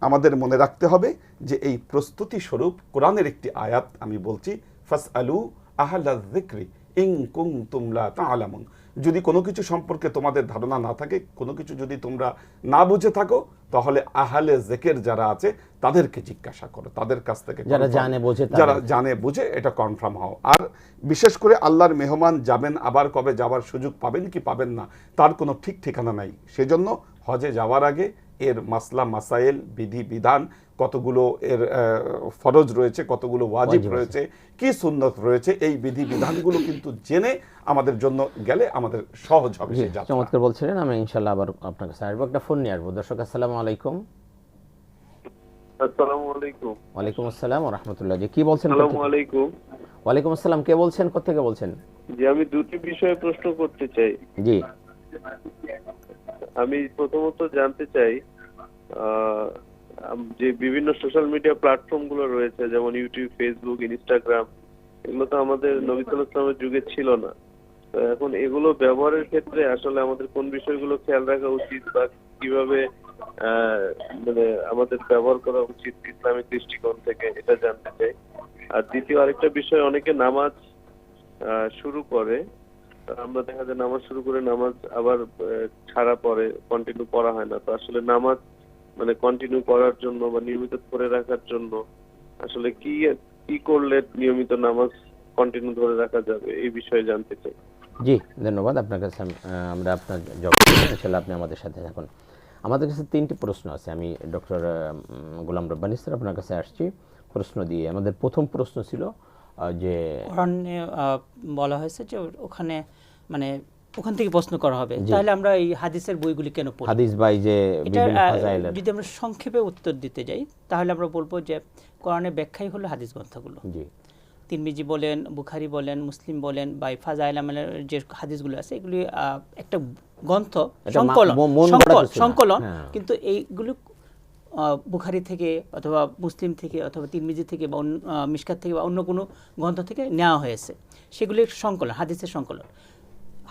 আমাদের মনে রাখতে হবে যে এই প্রস্তুতি স্বরূপ কোরআনের একটি আয়াত আমি বলছি, ফাসআলু আহলা যিকরি ইন কুনতুম লা তা'লামুন। যদি কোনো কিছু সম্পর্কে তোমাদের ধারণা না থাকে, কোনো কিছু যদি তোমরা না বুঝে থাকো, তাহলে আহলে যিকির যারা আছে তাদেরকে জিজ্ঞাসা করো, তাদের কাছ থেকে, যারা জানে বুঝে এটা কনফার্ম হও। আর বিশেষ করে আল্লাহর মেহমান যাবেন, আবার কবে যাওয়ার সুযোগ পাবেন কি পাবেন না তার কোনো ঠিক ঠিকানা নাই। সেজন্য হজে যাওয়ার আগে এর মাসলা মাসাইল, বিধি বিধান, কতগুলো এর ফরজ রয়েছে, কতগুলো ওয়াজিব রয়েছে, কি সুন্নত রয়েছে, এই বিধি বিধানগুলো কিন্তু জেনে আমাদের জন্য গেলে আমাদের সহজ হবে সেই যাত্রা। চমৎকার বলছিলেন। আমি ইনশাআল্লাহ আবার আপনার কাছে আসবো, একটা ফোন নিয়ে আসবো। দর্শক আসসালামু আলাইকুম। আসসালামু আলাইকুম। ওয়ালাইকুম আসসালাম ওয়া রাহমাতুল্লাহ। জি, কি বলছেন? আসসালামু আলাইকুম। ওয়ালাইকুম আসসালাম, কে বলছেন, কোথা থেকে বলছেন? জি, আমি দুটি বিষয়ে প্রশ্ন করতে চাই। জি, আমি প্রথমত জানতে চাই যে বিভিন্ন সোশ্যাল মিডিয়া প্ল্যাটফর্ম গুলো রয়েছে, যেমন ইউটিউব, ফেসবুক, ইনস্টাগ্রাম, এগুলো তো আমাদের নবী সাল্লাল্লাহু আলাইহি ওয়াসাল্লামের যুগে ছিল না। তো এখন এগুলো ব্যবহারের ক্ষেত্রে আসলে আমাদের কোন বিষয়গুলো খেয়াল রাখা উচিত, বা কিভাবে মানে আমাদের ব্যবহার করা উচিত ইসলামিক দৃষ্টিকোণ থেকে, এটা জানতে চাই। আর দ্বিতীয় আরেকটা বিষয়, অনেকে নামাজ শুরু করে, আমরা দেখা যায় নামাজ শুরু করে নামাজ আবার ছাড়া পরে কন্টিনিউ করা হয় না। তো আসলে নামাজ মানে কন্টিনিউ করার জন্য বা নিয়মিত ধরে রাখার জন্য আসলে কি কি করলে নিয়মিত নামাজ কন্টিনিউ ধরে রাখা যাবে, এই বিষয়ে জানতে চাই। জি, ধন্যবাদ আপনার কাছে। আমরা আপনার জবাব দেব ইনশাআল্লাহ, আপনি আমাদের সাথে থাকুন। আমাদের কাছে 3টি প্রশ্ন আছে। আমি ডক্টর গোলাম রব্বানী স্যার আপনার কাছে আসছি প্রশ্ন দিয়ে। আমাদের প্রথম প্রশ্ন ছিল যে কোরআনে বলা হয়েছে যে ওখানে মানে ওখান থেকে প্রশ্ন করা হবে, তাহলে আমরা এই হাদিসের বইগুলি কেন পড়ি? হাদিস বাই যে বিভিন্ন ফাজাইল, যদি আমরা সংক্ষেপে উত্তর দিতে যাই তাহলে আমরা বলবো যে কোরআনের ব্যাখ্যাই হলো হাদিস গ্রন্থগুলো। জি, তিরমিজি বলেন, বুখারী বলেন, মুসলিম বলেন, বা ফাজাইল আমলের যে হাদিসগুলো আছে এগুলি একটা গ্রন্থ, সংকলন। কিন্তু এইগুলো বুখারী থেকে অথবা মুসলিম থেকে অথবা তিরমিজি থেকে বা মিশকাত থেকে বা অন্য কোনো গ্রন্থ থেকে নেওয়া হয়েছে, সেগুলির সংকলন, হাদিসের সংকলন।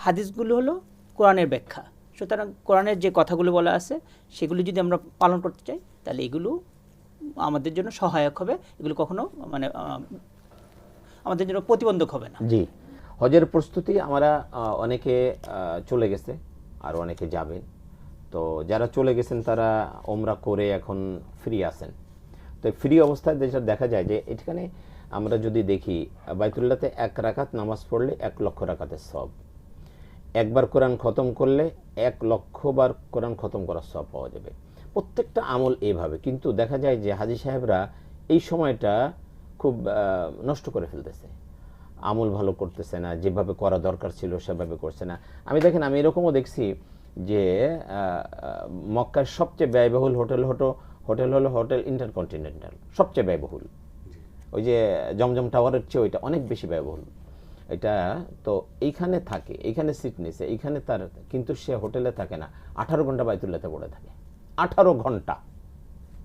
হাদিসগুলো হলো কোরআনের ব্যাখ্যা। সুতরাং কোরআনের যে কথাগুলো বলা আছে সেগুলো যদি আমরা পালন করতে চাই তাহলে এগুলো আমাদের জন্য সহায়ক হবে, এগুলো কখনো মানে আমাদের জন্য প্রতিবন্ধক হবে না। জি, হজের প্রস্তুতি আমরা অনেকে চলে গেছে আর অনেকে যাবেন। তো যারা চলে গেছেন তারা ওমরা করে এখন ফ্রি আছেন। তো ফ্রি অবস্থায় যেটা দেখা যায় যে এখানে আমরা যদি দেখি বাইতুল্লাহতে 1 রাকাত নামাজ পড়লে 1 লক্ষ রাকাতের সওয়াব, একবার কোরআন খতম করলে 1 লক্ষ বার কোরআন খতম করার সওয়াব পাওয়া যাবে। প্রত্যেকটা আমল এভাবে, কিন্তু দেখা যায় যে হাজী সাহেবরা এই সময়টা খুব নষ্ট করে ফেলতেছে, আমল ভালো করতেছে না, যেভাবে করা দরকার ছিল সেভাবে করছে না। আমি দেখেন, আমি এরকমও দেখছি যে মক্কার সবচেয়ে ব্যয়বহুল হোটেল হলো হোটেল ইন্টারকন্টিনেন্টাল, সবচেয়ে ব্যয়বহুল। ওই যে জমজম টাওয়ারের চেয়ে ওইটা অনেক বেশি ব্যয়বহুল। এটা তো এইখানে থাকে, এইখানে সিট নিছে, এইখানে তার, কিন্তু সে হোটেলে থাকে না, 18 ঘন্টা বাইতুল্লাহতে পড়ে থাকে, 18 ঘন্টা,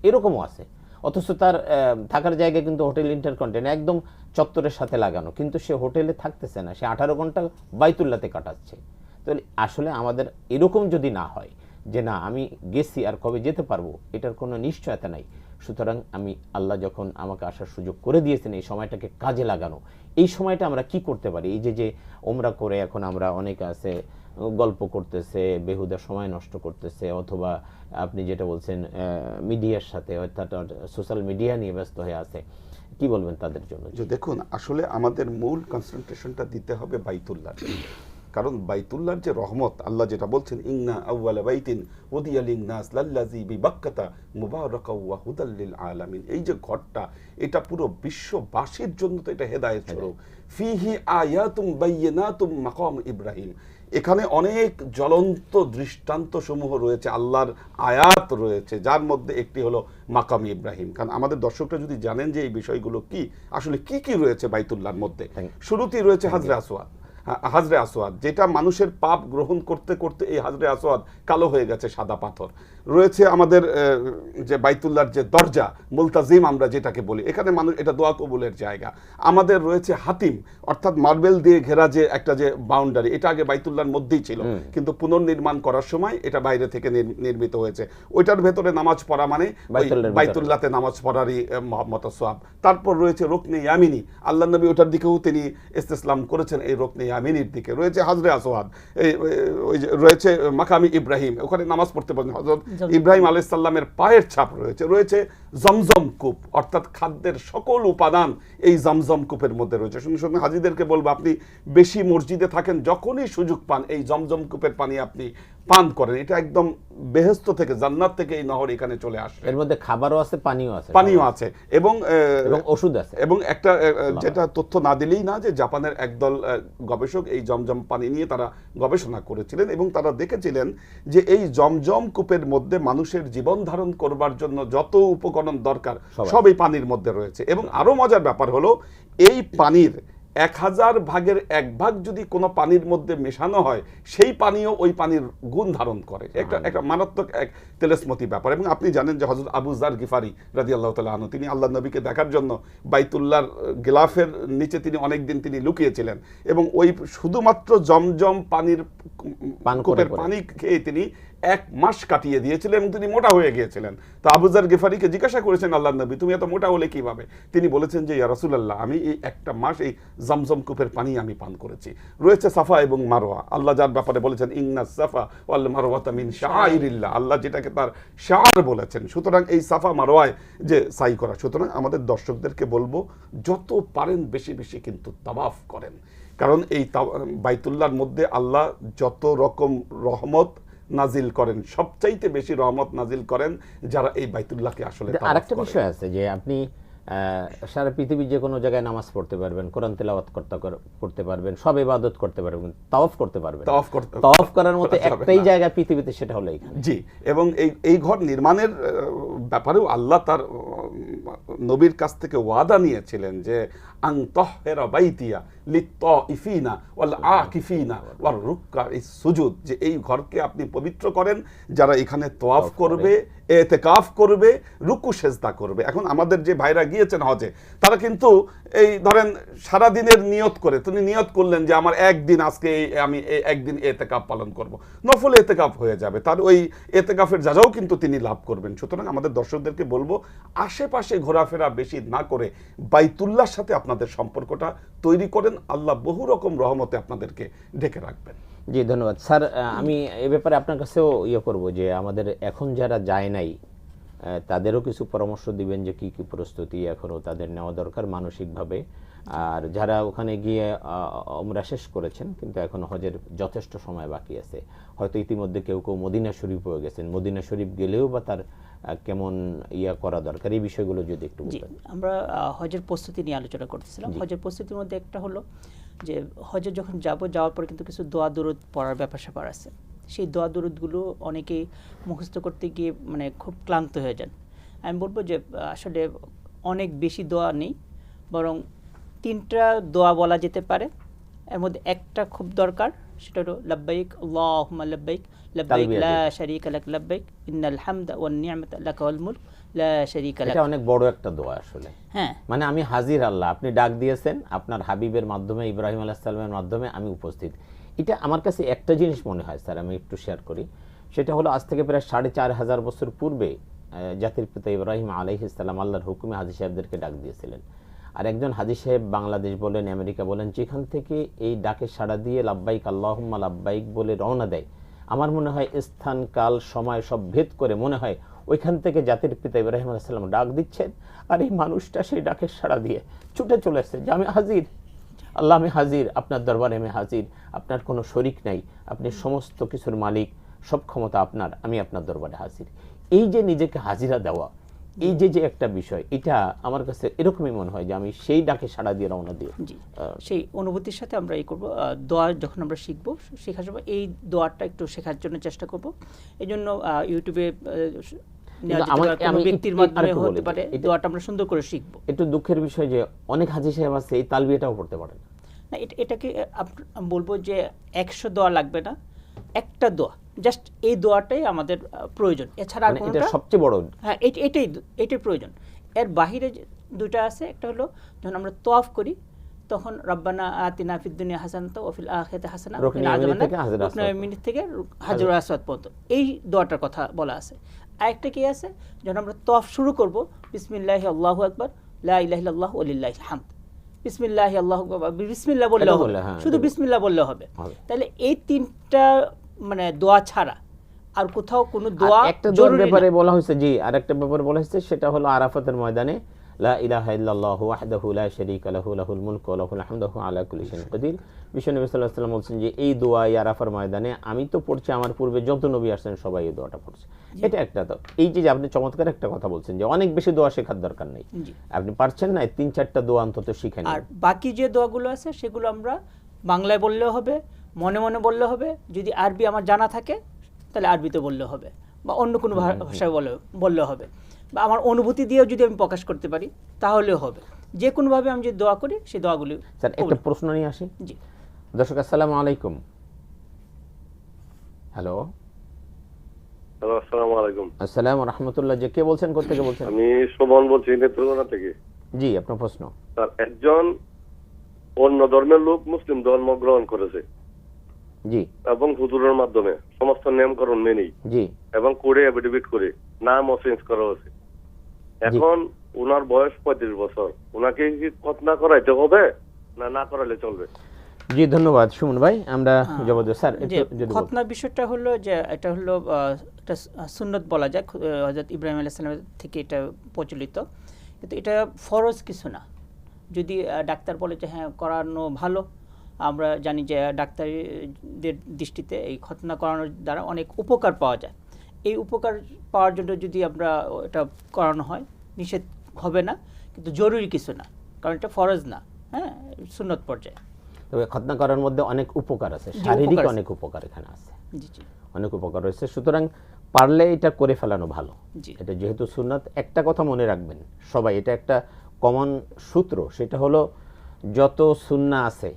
এরকমও আছে। অথচ তার থাকার জায়গা কিন্তু হোটেল ইন্টারকন্টিনেন্টাল একদম চত্বরের সাথে লাগানো, কিন্তু সে হোটেলে থাকতেছে না, সে 18 ঘন্টা বাইতুল্লাহতে কাটাচ্ছে। তো আসলে আমাদের এরকম যদি না হয় যে না আমি গেছি আর কবে যেতে পারবো, এটার কোনো নিশ্চয়তা নাই। সুতরাং আমি আল্লাহ যখন আমাকে আসার সুযোগ করে দিয়েছেন, এই সময়টাকে কাজে লাগানো, এই সময়টা আমরা কি করতে পারি? এই যে ওমরা করে এখন আমরা অনেকে আছে গল্প করতেছে, বেহুদা সময় নষ্ট করতেছে, অথবা আপনি যেটা বলছেন মিডিয়ার সাথে, অর্থাৎ সোশ্যাল মিডিয়া নিয়ে ব্যস্ত হয়ে আছে, কি বলবেন তাদের জন্য? যে দেখুন, আসলে আমাদের মূল কনসেন্ট্রেশনটা দিতে হবে বাইতুল্লাহ, কারণ বাইতুল্লাহর যে রহমত, আল্লাহ যেটা বলছেন ইন্না আউওয়ালা বাইতিন উদিয়া লিন-নাস লাল্লাযী বিবাক্কাতা মুবারাকাও ওয়া হুদাল লিল আলামিন, এই যে ঘরটা, এটা পুরো বিশ্ববাসীর জন্য তো এটা হেদায়েত স্বরূপ। ফিহি আয়াতুম বাইয়িনাতুম মাকাম ইব্রাহিম, এখানে অনেক জ্বলন্ত দৃষ্টান্ত সমূহ রয়েছে, আল্লাহর আয়াত রয়েছে, যার মধ্যে একটি হলো মাকাম ইব্রাহিম। কারণ আমাদের দর্শকরা যদি জানেন যে এই বিষয়গুলো কি, আসলে কি কি রয়েছে বাইতুল্লাহর মধ্যে, শুরুতেই রয়েছে হাজরে আসওয়াদ, যেটা মানুষের পাপ গ্রহণ করতে করতে এই হাজরে আসওয়াদ কালো হয়ে গেছে, সাদা পাথর রয়েছে। আমাদের যে বাইতুল্লাহর যে দরজা মুলতাজিম আমরা যেটাকে বলি, এখানে মানুষ, এটা দোয়া কবুলের জায়গা। আমাদের রয়েছে হাতিম, অর্থাৎ মার্বেল দিয়ে ঘেরা যে একটা যে বাউন্ডারি, এটা আগে বাইতুল্লাহর মধ্যেই ছিল, কিন্তু পুনর্নির্মাণ করার সময় এটা বাইরে থেকে নির্মিত হয়েছে। ওইটার ভেতরে নামাজ পড়া মানে বাইতুল্লাহতে নামাজ পড়ারই মতো সওয়াব। তারপর রয়েছে রুকনে ইয়ামিনী, আল্লাহ নবী ওটার দিকেও তিনি ইসতিসলাম করেছেন, এই রুকনে ইয়ামিনীর দিকে রয়েছে হাজরে আসওয়াদ, ওই যে রয়েছে মাকামি ইব্রাহিম, ওখানে নামাজ পড়তে পারেন, হযরত ইব্রাহিম আলাইহিস সালামের পায়ের ছাপ রয়েছে জমজম কূপ, অর্থাৎ খাদ্যের সকল উপাদান এই জমজম কূপের মধ্যে রয়েছে। শুনুন, হাজীদেরকে বলবো, আপনি বেশি মসজিদে থাকেন, যখনই সুযোগ পান এই জমজম কূপের পানি আপনি পান করেন, এটা একদম বেহেশত থেকে, জান্নাত থেকে এই নহর এখানে চলে আসে। এর মধ্যে খাবারও আছে, পানিও আছে এবং ওষুধ আছে। এবং একটা যেটা তথ্য না দিলেই না, যে জাপানের একদল গবেষক এই জমজম পানি নিয়ে তারা গবেষণা করেছিলেন এবং তারা দেখেছিলেন যে এই জমজম কূপের মধ্যে মানুষের জীবন ধারণ করবার জন্য যত উপকরণ দরকার সব এই পানির মধ্যে রয়েছে। এবং আরো মজার ব্যাপার হলো, এই পানির 1000 ভাগের 1 ভাগ যদি কোনো পানির মধ্যে মেশানো হয়, সেই পানিও ওই পানির গুণ ধারণ করে। একটা মারাত্মক এক তেলেসমতি ব্যাপার। এবং আপনি জানেন যে হযরত আবু যার গিফারি রাদিয়াল্লাহু তাআলা আনহু, তিনি আল্লাহর নবীকে দেখার জন্য বাইতুল্লাহর গিলাফের নিচে তিনি অনেকদিন তিনি লুকিয়েছিলেন, এবং ওই শুধুমাত্র জমজম পানির কূপের পানি খেয়ে তিনি 1 মাস কাটিয়ে দিয়েছিলেন এবং তিনি মোটা হয়ে গিয়েছিলেন। তো আবু যার গিফারিকে জিজ্ঞাসা করেছেন আল্লাহর নবী, তুমি এত মোটা হলে কিভাবে? তিনি বলেছেন যে ইয়া রাসূলুল্লাহ, আমি এই 1টা মাস এই জমজম কূপের পানি আমি পান করেছি। রয়েছে সাফা এবং মারওয়া, আল্লাহ যার ব্যাপারে বলেছেন ইন্নাস সাফা ওয়াল মারওয়াতা মিন শাআইরিল্লাহ, আল্লাহ যেটাকে তার শাআর বলেছেন। সুতরাং এই সাফা মারওয়ায় যে সাই করা, সুতরাং আমাদের দর্শকদেরকে বলবো যত পারেন বেশি বেশি কিন্তু তাওয়াফ করেন, কারণ এই বাইতুল্লাহর মধ্যে আল্লাহ যত রকম রহমত নাজিল করেন, সবচাইতে বেশি রহমত নাজিল করেন যারা এই বাইতুল্লাহকে আসলে। আরেকটা বিষয় আছে যে আপনি সারা পৃথিবীর যে কোনো জায়গায় নামাজ পড়তে পারবেন, কোরআন তেলাওয়াত করতে পারবেন, সব ইবাদত করতে পারবেন, তাওয়াফ করতে পারবেন। তাওয়াফ করার মতো একটাই জায়গা পৃথিবীতে, সেটা হলো এইখানে। জি, এবং এই ঘর নির্মাণের ব্যাপারেও আল্লাহ তার নবীর কাছ থেকে ওয়াদা নিয়েছিলেন যে আন তাহহিরা বাইতিয়া লিত্তাইফিনা ওয়াল আকিফিনা ওয়ার রুক্কাইস সুজুদ, যে এই ঘরকে আপনি পবিত্র করেন যারা এখানে তওয়াফ করবে, ইতিকাফ করবে, রুকু সেজদা করবে। এখন আমাদের যে ভাইরা গিয়েছেন হজে, তারা কিন্তু এই ধরেন সারা দিনের নিয়ত করে, তিনি নিয়ত করলেন যে আমার একদিন আজকে আমি এই একদিন ইতিকাফ পালন করব, নফল ইতিকাফ হয়ে যাবে, তার ওই ইতিকাফের যাজাও কিন্তু তিনি লাভ করবেন। সুতরাং আমাদের দর্শকদেরকে বলবো আশেপাশে ঘোরাফেরা বেশি না করে বাইতুল্লাহর সাথে আপনাদের সম্পর্কটা তৈরি করেন, আল্লাহ বহু রকম রহমতে আপনাদেরকে ঢেকে রাখবেন। জি ধন্যবাদ স্যার। আমি এ ব্যাপারে আপনার কাছেও করব যে আমাদের এখন যারা যায় নাই তাদেরও কিছু পরামর্শ দিবেন যে কি কি প্রস্তুতি এখনও তাদের নেওয়া দরকার মানসিকভাবে, আর যারা ওখানে গিয়ে উমরা শেষ করেছেন কিন্তু এখন হজের যথেষ্ট সময় বাকি আছে, হয়তো ইতিমধ্যে কেউ কেউ মদিনা শরীফ হয়ে গেছেন, মদিনা শরীফ গেলেও বা তার কেমন করা দরকার, এই বিষয়গুলো যদি একটু বলতেন। আমরা হজের প্রস্তুতি নিয়ে আলোচনা করতেছিলাম। হজের প্রস্তুতির মধ্যে একটা হলো যে হজে যখন যাওয়ার পরে কিন্তু কিছু দোয়া দুরুদ পড়ার ব্যাপার স্যাপার আছে। সেই দোয়া দুরুদগুলো অনেকেই মুখস্থ করতে গিয়ে মানে খুব ক্লান্ত হয়ে যান। আমি বলবো যে আসলে অনেক বেশি দোয়া নেই, বরং 3টা দোয়া বলা যেতে পারে। এর মধ্যে একটা খুব দরকার, সেটা হলো লাব্বাইক আল্লাহুম্মা লাব্বাইক লাব্বাইক লা শারীকা লাক লাব্বাইক ইন্নাল হামদা ওয়ান নি'মাতা লাকা ওয়াল মুলক লা শারীকা লাক। এটা অনেক বড় একটা দোয়া আসলে। হ্যাঁ, মানে আমি হাজির আল্লাহ, আপনি ডাক দিয়েছেন আপনার হাবিবের মাধ্যমে, ইব্রাহিম আলাইহিস সালামের মাধ্যমে আমি উপস্থিত। এটা আমার কাছে একটা জিনিস মনে হয় স্যার, আমি একটু শেয়ার করি। সেটা হলো আজ থেকে প্রায় 4500 বছর পূর্বে জাতির পিতা ইব্রাহিম আলাইহিস সালাম আল্লাহর হুকুমে হাজী সাহেবদেরকে ডাক দিয়েছিলেন। আর একজন হাজী সাহেব বাংলাদেশ বলেন, আমেরিকা বলেন, যেখান থেকে এই ডাকে সাড়া দিয়ে লাব্বাইক আল্লাহুম্মা লাব্বাইক বলে রওনা দেয়, আমার মনে হয় স্থান কাল সময় সব ভেদ করে মনে হয় ওইখান থেকে জাতির পিতা ইব্রাহিম আলাইহিস সালাম ডাক দিচ্ছেন, আর এই মানুষটা সেই ডাকে সাড়া দিয়ে ছুটে চলে এসেছে যে আমি হাজির আল্লাহ, আমি হাজির, আপনার দরবারে আমি হাজির, আপনার কোনো শরিক নাই, আপনি সমস্ত কিছুর মালিক, সব ক্ষমতা আপনার, আমি আপনার দরবারে হাজির। এই যে নিজেকে হাজিরা দেওয়া, এই যে একটা বিষয়, এটা আমার কাছে এরকমই মনে হয় যে আমি সেই ডাকে সাড়া দিয়ে রওনা দিয়ে সেই অনুভূতির সাথে আমরা এই করবো। দোয়া যখন আমরা শিখবো, শেখার সময় এই দোয়াটা একটু শেখার জন্য চেষ্টা করব। এই জন্য ইউটিউবে ব্যক্তির মাধ্যমে হতে পারে দোয়াটা আমরা সুন্দর করে শিখবো। একটু দুঃখের বিষয় যে অনেক হাজী সাহেব আছে এই তালবিয়াটাও পড়তে পারে না। এটাকে বলবো যে 100 দোয়া লাগবে না, একটা দোয়া, জাস্ট এই দোয়াটাই আমাদের প্রয়োজন, এছাড়া আর কোনটা সবচেয়ে বড়। হ্যাঁ, এটাই প্রয়োজন। এর বাহিরে 2টা আছে। একটা হলো যখন আমরা তওয়াফ করি তখন রব্বানা আতিনা ফিদ দুনিয়া হাসানাতাও ওয়া ফিল আখিরাতি হাসানাতাও ওয়া কিনা আযাবান্নার, রুকনুল মিনিট থেকে হাজরুল আসওয়াদ পর্যন্ত এই দোয়াটার কথা বলা আছে। আরেকটা কি আছে, যখন আমরা তওয়াফ শুরু করব, বিসমিল্লাহি আল্লাহু আকবার লা ইলাহা ইল্লাল্লাহু ওয়া লিল্লাহিল হামদ, বিসমিল্লাহি আল্লাহু আকবার, বিসমিল্লাহ বললে হবে, শুধু বিসমিল্লাহ বললে হবে। তাহলে এই 3টা মানে দোয়া ছাড়া আর কোথাও কোনো দোয়া একটা দোয়ার ব্যাপারে বলা হয়েছে, জি আরেকটা ব্যাপারে বলা হয়েছে, সেটা হলো আরাফাতের ময়দানে লা ইলাহা ইল্লাল্লাহু ওয়াহদাহু লা শারীকা লাহু লাহুল মুলকু ওয়া লাহুল হামদু আলা কুল্লি শাইইন কাদির। বিশ্বনবী সাল্লাল্লাহু আলাইহি ওয়াসাল্লাম বলেন যে এই দোয়া আরাফার ময়দানে আমি তো পড়ছি, আমার পূর্বে যত নবী আসছেন সবাই এই দোয়াটা পড়ছে। এটা একটা তো এই যে আপনি চমৎকার একটা কথা বলছেন যে অনেক বেশি দোয়া শেখার দরকার নেই, আপনি পারছেন না 3-4টা দোয়া অন্তত শিখে নিন। আর বাকি যে দোয়াগুলো আছে সেগুলো আমরা বাংলায় বললেও হবে, মনে মনে বললে হবে, যদি আরবি আমার জানা থাকে তাহলে আরবিতে বললে হবে, বা অন্য কোনো ভাষায় বললে হবে, বা আমার অনুভূতি দিয়েও যদি আমি প্রকাশ করতে পারি তাহলেও হবে। যে কোনোভাবে আমি যদি দোয়া করি সেই দোয়াগুলি। স্যার একটা প্রশ্ন নিয়ে আসি। জি দর্শক আসসালামু আলাইকুম। হ্যালো আসসালামু আলাইকুম। আসসালামু রাহমাতুল্লাহ। যে কে বলছেন, কোথা থেকে বলছেন? আমি শোভন বলছি নেত্রকোনা থেকে। জি আপনার প্রশ্ন। স্যার, একজন অন্য ধর্মের লোক মুসলিম ধর্ম গ্রহণ করেছে, জি, এবং হুজুরের মাধ্যমে সমস্ত নিয়মকানুন মেনেই, জি, এবং কোর্টে এফিডেভিট করে নামও চেঞ্জ করা হয়েছে। এখন ওনার বয়স 35 বছর, ওনাকে কি খতনা করাইতে হবে না না করালে চলবে? জি ধন্যবাদ সুমন ভাই, আমরা জবাব দেব। স্যার খতনার বিষয়টা হলো যে এটা হলো একটা সুন্নত বলা যায়, হযরত ইব্রাহিম আলাইহিস সালাম থেকে এটা প্রচলিত, কিন্তু এটা ফরজ কিছু না। যদি ডাক্তার বলে যে হ্যাঁ করানো ভালো, আমরা জানি যে ডাক্তারদের দৃষ্টিতে এই খতনা করানোর দ্বারা অনেক উপকার পাওয়া যায়। এই উপকার পাওয়ার জন্য যদি আমরা এটা করানো হয় নিষেধ হবে না, কিন্তু জরুরি কিছু না, কারণ এটা ফরজ না, হ্যাঁ সুন্নত পর্যায়ে। তবে খতনা করার মধ্যে অনেক উপকার আছে, শারীরিক অনেক উপকার এখানে আছে, জি জি অনেক উপকার রয়েছে। সুতরাং পারলে এটা করে ফেলানো ভালো। জি। এটা যেহেতু সুন্নাত, একটা কথা মনে রাখবেন সবাই, এটা একটা কমন সূত্র, সেটা হলো যত সুন্নাহ আছে,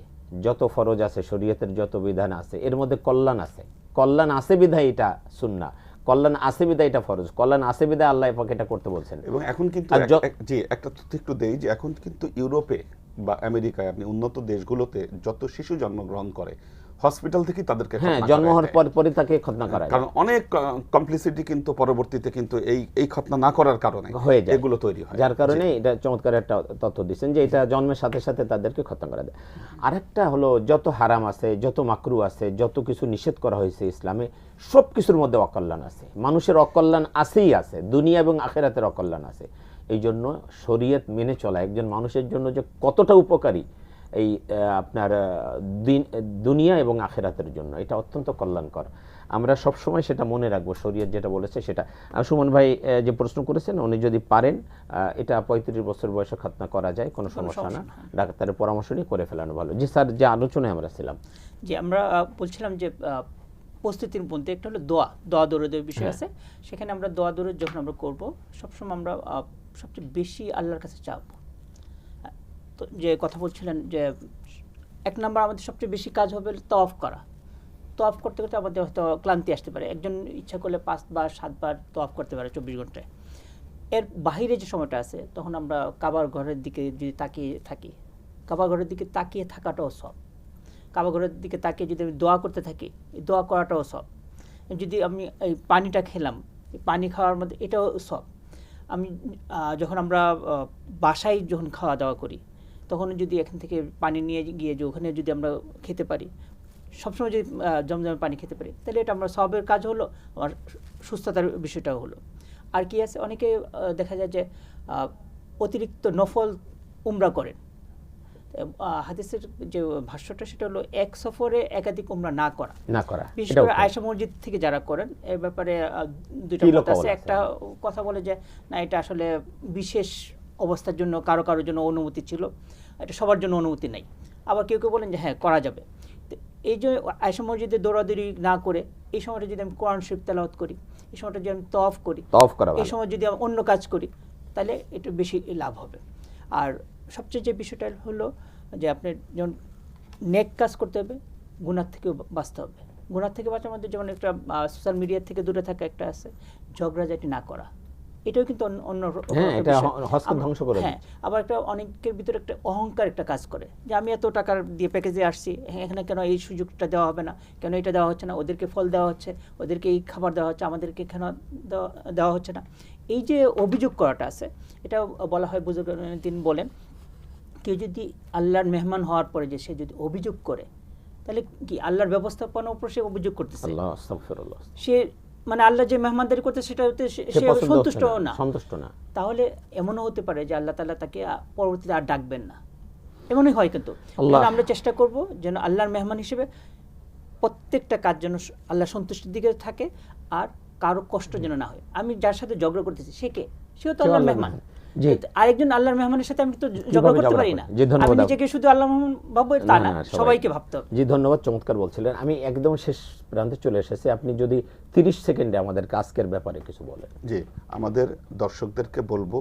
যত ফরজ আছে, শরীয়তের যত বিধান আছে, এর মধ্যে কল্যাণ আছে। কল্যাণ আছে বিধায় এটা সুন্নাহ, কল্যাণ আছে বিধায় এটা ফরজ, কল্যাণ আছে বিধায় আল্লাহ পাক এটা করতে বলছেন। এবং এখন কিন্তু আর জি একটা তথ্য একটু দেই যে এখন কিন্তু ইউরোপে বা আমেরিকায় আপনি উন্নত দেশগুলোতে যত শিশু জন্মগ্রহণ করে হসপিটাল থেকে তাদেরকে হ্যাঁ, খতনা জন্ম করায় হওয়ার দেয়। পরে তাকে খতনা করা যায়। কারণ অনেক কমপ্লিসিটি কিন্তু পরবর্তীতে কিন্তু এই খতনা না করার কারণে হয়ে যায়, এগুলো তৈরি হয়। যার কারণে এটা চমৎকার একটা তথ্য দিচ্ছেন যে এটা জন্মের সাথে সাথে তাদেরকে খতনা করা যায়। আরেকটা হলো যত হারাম আছে, যত মাকরু আছে, যত কিছু নিষেধ করা হয়েছে ইসলামে, সব কিছুর মধ্যে অকল্যাণ আছে। মানুষের অকল্যাণ আছেই আছে, দুনিয়া এবং আখিরাতের অকল্যাণ আছে। এই জন্য শরীয়ত মেনে চলা একজন মানুষের জন্য যে কতটা উপকারী, এই আপনার দুনিয়া এবং আখিরাতের জন্য এটা অত্যন্ত কল্যাণকর। আমরা সবসময় সেটা মনে রাখবো, শরীয়ত যেটা বলেছে সেটা। সুমন ভাই যে প্রশ্ন করেছেন, উনি যদি পারেন এটা 35 বছর বয়সে খতনা করা যায়, কোনো সমস্যা না, ডাক্তারের পরামর্শ নিয়ে করে ফেলানো ভালো। জি স্যার, যে আলোচনায় আমরা ছিলাম, যে আমরা বলছিলাম যে প্রস্তুতির মধ্যে একটা হলো দোয়া দরুদের বিষয় আছে। সেখানে আমরা দোয়া দরুদ যখন আমরা করব, সবসময় আমরা সবচেয়ে বেশি আল্লাহর কাছে চাবো। তো যে কথা বলছিলেন যে 1 নাম্বার আমাদের সবচেয়ে বেশি কাজ হবে তওয়াফ করা। তওয়াফ করতে করতে আমাদের হয়তো ক্লান্তি আসতে পারে, একজন ইচ্ছা করলে 5 বার 7 বার তওয়াফ করতে পারে 24 ঘন্টায়। এর বাহিরে যে সময়টা আছে, তখন আমরা কাবার ঘরের দিকে যদি তাকিয়ে থাকি, কাবা ঘরের দিকে তাকিয়ে থাকাটাও সব। কাবা ঘরের দিকে তাকিয়ে যদি আমি দোয়া করতে থাকি, এই দোয়া করাটাও সব। যদি আমি এই পানিটা খেলাম, এই পানি খাওয়ার মধ্যে এটাও সব। আমি যখন আমরা বাসায় যখন খাওয়া দাওয়া করি, তখন যদি এখান থেকে পানি নিয়ে গিয়ে যে ওখানে যদি আমরা খেতে পারি, সবসময় যদি জমজমে পানি খেতে পারি, তাহলে এটা আমরা সবের কাজ হলো, আমার সুস্থতার বিষয়টাও হলো। আর কি আছে, অনেকে দেখা যায় যে অতিরিক্ত নফল উমরা করেন। হাদিসের যে ভাষ্যটা সেটা হলো এক সফরে একাধিক উমরা না করা। বিশেষ করে আয়েশা মসজিদ থেকে যারা করেন, এ ব্যাপারে দুইটা মত আছে। একটা কথা বলে যে না, এটা আসলে বিশেষ অবস্থার জন্য কারো কারোর জন্য অনুমতি ছিল, এটা সবার জন্য অনুমতি নাই। আবার কেউ কেউ বলেন যে হ্যাঁ করা যাবে। এই যে আয়েশা মসজিদে দৌড়াদৌড়ি না করে এই সময়টা যদি আমি কোরআন শরীফ তেলাওয়াত করি, এই সময়টা যদি আমি তওয়াফ করি, এই সময় যদি আমি অন্য কাজ করি, তাহলে একটু বেশি লাভ হবে। আর সবচেয়ে যে বিষয়টা হলো যে আপনার যখন নেক কাজ করতে হবে, গুনাহ থেকেও বাঁচতে হবে। গুনাহ থেকে বাঁচার মধ্যে যেমন একটা সোশ্যাল মিডিয়া থেকে দূরে থাকা একটা আছে, ঝগড়াঝাটি না করা, এটাও কিন্তু অন্য হ্যাঁ। আবার একটা অনেকের ভিতরে একটা অহংকার একটা কাজ করে যে আমি এত টাকা দিয়ে প্যাকেজে আসছি, এখানে কেন এই সুযোগটা দেওয়া হবে না, কেন এটা দেওয়া হচ্ছে না, ওদেরকে ফল দেওয়া হচ্ছে, ওদেরকে এই খাবার দেওয়া হচ্ছে, আমাদেরকে কেন দেওয়া হচ্ছে না। এই যে অভিযোগ করাটা আছে, এটা বলা হয়, বুজুর্গ তিনি বলেন, কেউ যদি আল্লাহর মেহমান হওয়ার পরে যে সে যদি অভিযোগ করে, তাহলে কি আল্লাহর ব্যবস্থাপনার উপর সে অভিযোগ করতেছে। সে মানে আল্লাহ যে মেহমানদারি করতে সেটাতে সে সন্তুষ্ট না। তাহলে এমনও হতে পারে যে আল্লাহ তাআলা তাকে পরবর্তীতে আর ডাকবেন না, এমনই হয়। কিন্তু আমরা চেষ্টা করব যেন আল্লাহর মেহমান হিসেবে প্রত্যেকটা কাজ যেন আল্লাহর সন্তুষ্টির দিকে থাকে, আর কারো কষ্ট যেন না হয়। আমি যার সাথে ঝগড়া করতেছি সেও তো আল্লাহর মেহমান, আরেকজন আল্লাহর মেহমানের সাথে আমি তো ঝগড়া করতে পারি না। আমি নিজেকে শুধু আল্লাহর মেহমান ভাববো তা না, সবাইকে ভাবতে হবে। জি ধন্যবাদ, চমৎকার বলছিলেন। আমি একদম শেষ প্রান্তে চলে এসেছি, আপনি যদি 30 সেকেন্ডে আমাদের আজকের ব্যাপারে কিছু বলেন। জি, আমাদের দর্শকদেরকে বলবো,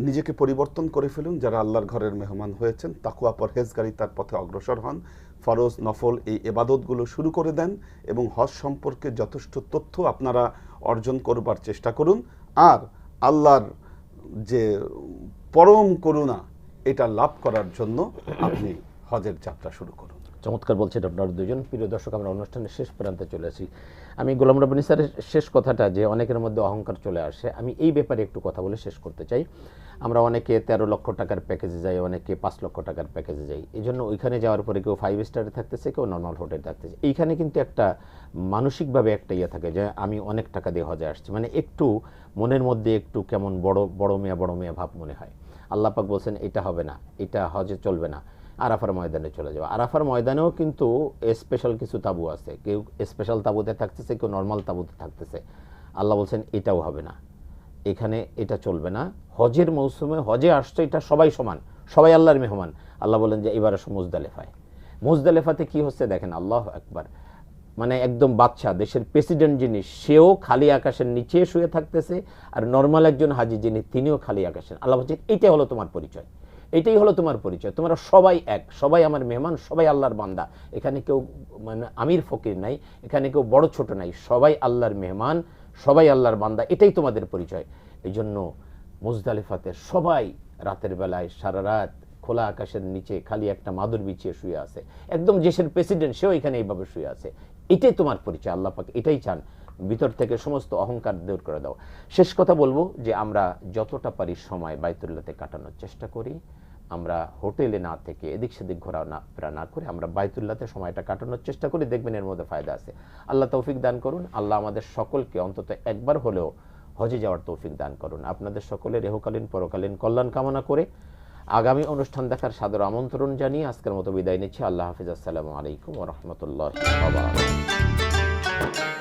নিজেকে পরিবর্তন করে ফেলুন। যারা আল্লাহর ঘরের মেহমান হয়েছেন, তাকওয়া পরহেজগারিতার পথে অগ্রসর হন, ফরজ নফল এই ইবাদতগুলো শুরু করে দেন, এবং হজ সম্পর্কে যথেষ্ট তথ্য আপনারা অর্জন করবার চেষ্টা করুন। আর আল্লাহর যে পরম করুণা, এটা লাভ করার জন্য আপনি হজের যাত্রা শুরু করুন। চমৎকার বলছেন আপনারা দুজন। প্রিয় দর্শক, আমরা অনুষ্ঠানের শেষ প্রান্তে চলে আসি। আমি গোলাম রব্বানী স্যারের শেষ কথাটা, যে অনেকের মধ্যে অহংকার চলে আসে, আমি এই ব্যাপারে একটু কথা বলে শেষ করতে চাই। আমরা অনেকে 13 লক্ষ টাকার প্যাকেজে যাই, অনেকে 5 লক্ষ টাকার প্যাকেজে যাই। এই জন্য ওইখানে যাওয়ার পরে কেউ 5 স্টারে থাকতেছে, কেউ নর্মাল হোটেলে থাকতেছে। এইখানে কিন্তু একটা মানসিকভাবে একটা ইয়ে থাকে যে আমি অনেক টাকা দিয়ে হজে আসছি, মানে একটু মনের মধ্যে একটু কেমন বড় মেয়া ভাব মনে হয়। আল্লাহ পাক বলছেন এটা হবে না, এটা হজে চলবে না, আরাফার ময়দানে চলে যাওয়া। আরাফার ময়দানেও কিন্তু স্পেশাল কিছু তাবু আছে, কেউ স্পেশাল তাবুতে থাকতেছে, কেউ নর্মাল তাবুতে থাকতেছে। আল্লাহ বলছেন এটাও হবে না, এখানে এটা চলবে না। হজের মৌসুমে হজে আসছে, এটা সবাই সমান, সবাই আল্লাহর মেহমান। আল্লাহ বলেন যে এবার আসো মুজদালিফায়। মুজদালিফাতে কি হচ্ছে দেখেন, আল্লাহু আকবার, মানে একদম বাদশা, দেশের প্রেসিডেন্ট যিনি, সেও খালি আকাশের নিচে শুয়ে থাকতেছে, আর নর্মাল একজন হাজি যিনি, তিনিও খালি আকাশের। আল্লাহ বলছেন এইটাই হলো তোমার পরিচয়, এটাই হলো তোমার পরিচয়, তোমরা সবাই এক, সবাই আমার মেহমান, সবাই আল্লাহর বান্দা। এখানে কেউ মানে আমির ফকির নাই, এখানে কেউ বড় ছোট নাই, সবাই আল্লাহর মেহমান, সবাই আল্লাহর বান্দা, এটাই তোমাদের পরিচয়। এই জন্য মুজদালিফাতে সবাই রাতের বেলায় সারা রাত খোলা আকাশের নিচে খালি একটা মাদুর বিছিয়ে শুয়ে আছে, একদম দেশের প্রেসিডেন্ট সেও এখানে এইভাবে শুয়ে আছে। এটাই তোমার পরিচয়, আল্লাহ পাক এটাই চান, ভিতর থেকে সমস্ত অহংকার দূর করে দাও। শেষ কথা বলবো যে আমরা যতটা পারি সময় বাইতুল্লাহতে কাটানোর চেষ্টা করি, আমরা হোটেলে না থেকে এদিক সেদিক ঘোরাফেরা না করে আমরা বাইতুল্লাহতে সময়টা কাটানোর চেষ্টা করি, দেখবেন এর মধ্যে ফায়দা আছে। আল্লাহ তৌফিক দান করুন। আল্লাহ আমাদের সকলকে অন্তত একবার হলেও হজে যাওয়ার তৌফিক দান করুন। আপনাদের সকলের ইহকালীন পরকালীন কল্যাণ কামনা করে আগামী অনুষ্ঠান দেখার সাদর আমন্ত্রণ জানিয়ে আজকের মতো বিদায় নিচ্ছি। আল্লাহ হাফিজ। আসসালামু আলাইকুম ওয়া রাহমাতুল্লাহি ওয়া বারাকাতুহু।